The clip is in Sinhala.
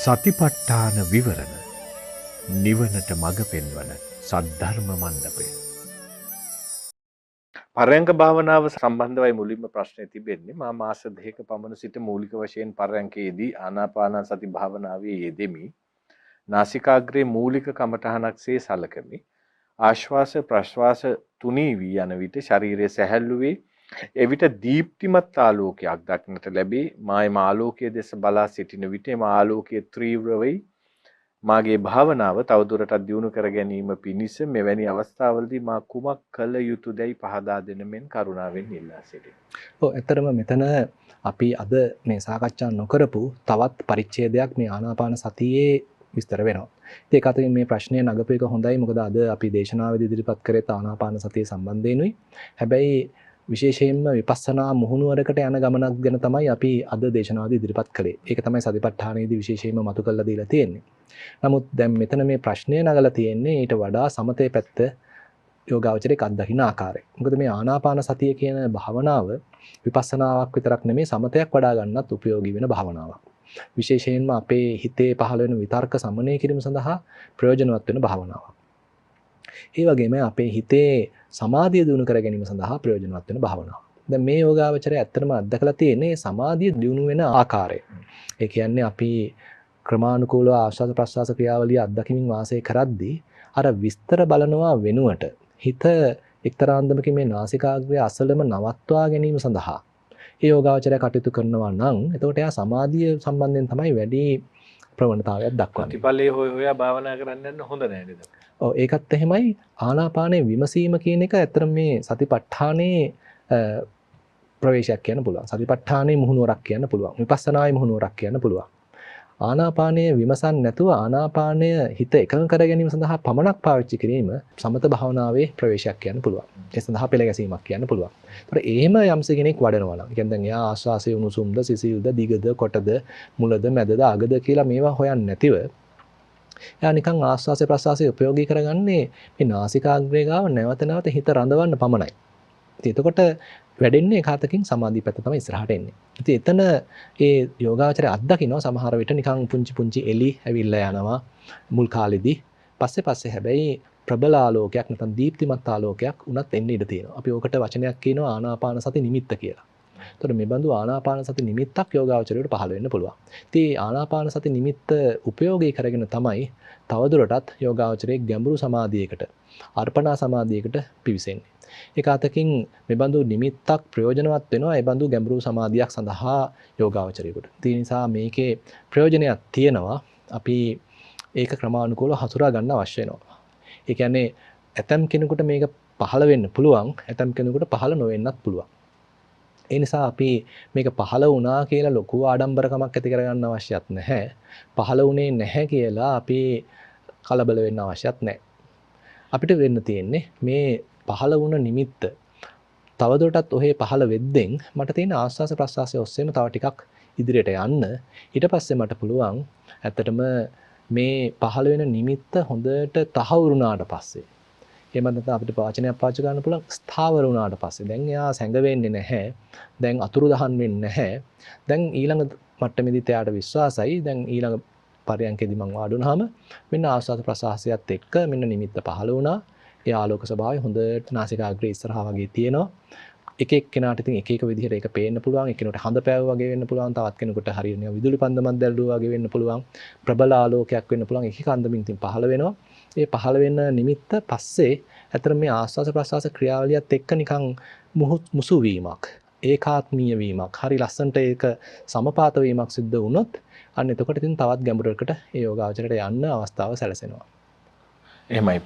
සතිපට්ඨාන විවරණ නිවනට මඟ පෙන්වන සද්ධර්ම මණ්ඩපය. පරයන්ක භාවනාව සම්බන්ධවයි මුලින්ම ප්‍රශ්නේ තිබෙන්නේ. මා මාස 2ක පමණ සිට මූලික වශයෙන් පරයන්කේදී ආනාපාන සති භාවනාවේ යෙදෙමි. නාසිකාග්‍රේ මූලික කමඨහනක්සේ සලකමි. ආශ්වාස ප්‍රශ්වාස තුනී වී යන විට ශරීරයේ සැහැල්ලු වේ. එවිට දීප්තිමත් ආලෝකයක් දක්නට ලැබේ. මායම ආලෝකයේ දෙස බලා සිටින විට එම ආලෝකයේ තීව්‍ර වෙයි. මාගේ භාවනාව තවදුරටත් දියුණු කර ගැනීම පිණිස මෙවැනි අවස්ථාවලදී මා කුමක් කළ යුතුදයි පහදා දෙන මෙන් කරුණාවෙන් ඉල්ලා සිටිමි. ඔව් ඇත්තටම මෙතන අපි අද මේ සාකච්ඡා නොකරපු තවත් පරිච්ඡේදයක් මේ ආනාපාන සතියේ විස්තර වෙනවා. ඉතින් ඒක අතරින් මේ ප්‍රශ්නය නගපු එක හොඳයි. මොකද අද අපි දේශනාවේදී ඉදිරිපත් කරේ ආනාපාන සතිය සම්බන්ධයෙන්ුයි. හැබැයි විශේෂයෙන්ම විපස්සනා මුහුණුවරකට යන ගමනක් ගැන තමයි අපි අද දේශනාවේදී ඉදිරිපත් කළේ. ඒක තමයි සතිපට්ඨානයේදී විශේෂයෙන්ම මතු කරලා දීලා තියෙන්නේ. නමුත් දැන් මෙතන මේ ප්‍රශ්නය නගලා තියෙන්නේ ඊට වඩා සමතේ පැත්ත යෝගාවචරයේ අත්දකින්න ආකාරය. මොකද මේ ආනාපාන සතිය කියන භාවනාව විපස්සනාවක් විතරක් නෙමෙයි සමතයක් වඩා ගන්නත් උපයෝගී වෙන භාවනාවක්. විශේෂයෙන්ම අපේ හිතේ පහළ වෙන විතර්ක සමනය කිරීම සඳහා ප්‍රයෝජනවත් වෙන භාවනාවක්. ඒ වගේම අපේ හිතේ සමාධිය දියුණු කර ගැනීම සඳහා ප්‍රයෝජනවත් වෙන භාවනාවක්. දැන් මේ යෝගාවචරය ඇත්තටම අත්දකලා තියෙන්නේ සමාධිය දියුණු වෙන ආකාරය. ඒ කියන්නේ අපි ක්‍රමානුකූලව ආශ්වාස ප්‍රශ්වාස ක්‍රියාවලිය අත්දැකීමින් වාසය කරද්දී අර විස්තර බලනවා වෙනුවට හිත එක්තරා අන්දමකින් මේ නාසිකාග්‍රය අසලම නවත්වා ගැනීම සඳහා ඒ යෝගාවචරය කටයුතු කරනවා නම් එතකොට එයා සමාධිය සම්බන්ධයෙන් තමයි වැඩි ප්‍රවණතාවයක් දක්වන්නේ. ප්‍රතිපලයේ හොයා භාවනා කරන්න යන්න හොඳ නැහැ නේද? ඔව් ඒකත් එහෙමයි. ආනාපානයේ විමසීම කියන එක ඇත්තටම මේ සතිපට්ඨානයේ ප්‍රවේශයක් කියන්න පුළුවන්. සතිපට්ඨානයේ මුහුණුවරක් කියන්න පුළුවන්. විපස්සනායේ මුහුණුවරක් කියන්න පුළුවන්. ආනාපානයේ විමසන් නැතුව ආනාපානය හිත එකඟ කර ගැනීම සඳහා පමණක් පාවිච්චි කිරීම සමත භාවනාවේ ප්‍රවේශයක් කියන්න පුළුවන්. ඒ සඳහා පෙළ ගැසීමක් කියන්න පුළුවන්. ඒතර එහෙම යම්ස කෙනෙක් වඩනවා නම්, කියන්නේ දැන් එයා ආශ්වාසයේ උණුසුම්ද, සිසිල්ද, දිගද, කොටද, මුලද, මැදද, අගද කියලා මේවා හොයන්නේ නැතිව එයා නිකන් ආශ්වාසය ප්‍රශ්වාසය ප්‍රයෝගී කරගන්නේ මේ නාසිකාග්‍රේ ගාව නැවත නැවත හිත රඳවන්න පමණයි. ඉතින් එතකොට වැඩෙන්නේ ඒකාතකින් සමාධිය පැත්ත තමයි ඉස්සරහට එන්නේ. ඉතින් එතන ඒ යෝගාචරය අත්දකින්න සමහර විට නිකන් පුංචි එලි ඇවිල්ලා යනවා මුල් කාලෙදී. පස්සේ හැබැයි ප්‍රබල ආලෝකයක් නැත්නම් දීප්තිමත් ආලෝකයක් උනත් එන්න ඉඩ තියෙනවා. අපි ඕකට වචනයක් කියනවා ආනාපාන සති නිමිත්ත කියලා. එතකොට මේ බඳු ආනාපාන සති නිමිත්තක් යෝගාචරයට පහළ වෙන්න පුළුවන්. ඉතින් ආනාපාන සති නිමිත්ත උපයෝගී කරගෙන තමයි තවදුරටත් යෝගාචරයේ ගැඹුරු සමාධියකට, අර්පණා සමාධියකට පිවිසෙන්නේ. ඒක අතකින් මේ බඳු නිමිත්තක් ප්‍රයෝජනවත් වෙනවා ඒ බඳු ගැඹුරු සමාධියක් සඳහා යෝගාවචරයකට. ඒ නිසා මේකේ ප්‍රයෝජනයක් තියෙනවා. අපි ඒක ක්‍රමානුකූලව හසුරා ගන්න අවශ්‍ය වෙනවා. ඒ කියන්නේ ඇතම් කෙනෙකුට මේක පහළ වෙන්න පුළුවන්, ඇතම් කෙනෙකුට පහළ නොවෙන්නත් පුළුවන්. ඒ නිසා අපි මේක පහළ වුණා කියලා ලොකු ආඩම්බරකමක් ඇති කරගන්න අවශ්‍යත් නැහැ. පහළ වුණේ නැහැ කියලා අපි කලබල වෙන්න අවශ්‍යත් නැහැ. අපිට වෙන්න තියෙන්නේ මේ පහළ වුණ නිමිත්ත තවදුරටත් ඔහේ පහළ වෙද්දෙන් මට තියෙන ආස්වාස ප්‍රස්වාසය ඔස්සේම තව ටිකක් ඉදිරියට යන්න. ඊට පස්සේ මට පුළුවන් ඇත්තටම මේ පහළ වෙන නිමිත්ත හොඳට තහවුරු වුණාට පස්සේ එහෙම නැත්නම් අපිට වචනයක් පාවිච්චි කරන්න පුළුවන් ස්ථාවර වුණාට පස්සේ දැන් එයා සැඟවෙන්නේ නැහැ. දැන් අතුරුදහන් වෙන්නේ නැහැ. දැන් ඊළඟ මට්ටමේදී එයාට විශ්වාසයි. දැන් ඊළඟ පරයන්කේදී මම වාඩුණාම මෙන්න ආස්වාද ප්‍රසආසයත් එක්ක මෙන්න නිමිත්ත පහළ වුණා. ඒ ආලෝක ස්වභාවය හොඳට නාසිකාග්‍රේ ඉස්සරහා වගේ තියෙනවා. එක එක්කෙනාට ඉතින් එක එක විදිහට ඒක පේන්න පුළුවන්. එක්කෙනෙකුට හඳ පෑව වගේ වෙන්න පුළුවන්. තවත් කෙනෙකුට හරියට නිකන් විදුලි පන්දමක් දැල්ලුවා වගේ වෙන්න පුළුවන්. ප්‍රබල ආලෝකයක් වෙන්න පුළුවන්. එක එක අන්දමින් ඉතින් පහළ වෙනවා. ඒ පහළ වෙන නිමිත්ත පස්සේ අතර මේ ආස්වාස ප්‍රසආස ක්‍රියාවලියත් එක්ක නිකන් මුසු වීමක්, ඒකාත්මීය වීමක්, හරි ලස්සනට ඒක සමපාත වීමක් සිද්ධ වුණොත් අන්න එතකොට ඉතින් තවත් ගැඹුරකට ඒ යෝගාචරයට යන්න අවස්ථාව සැලසෙනවා. එහෙමයි.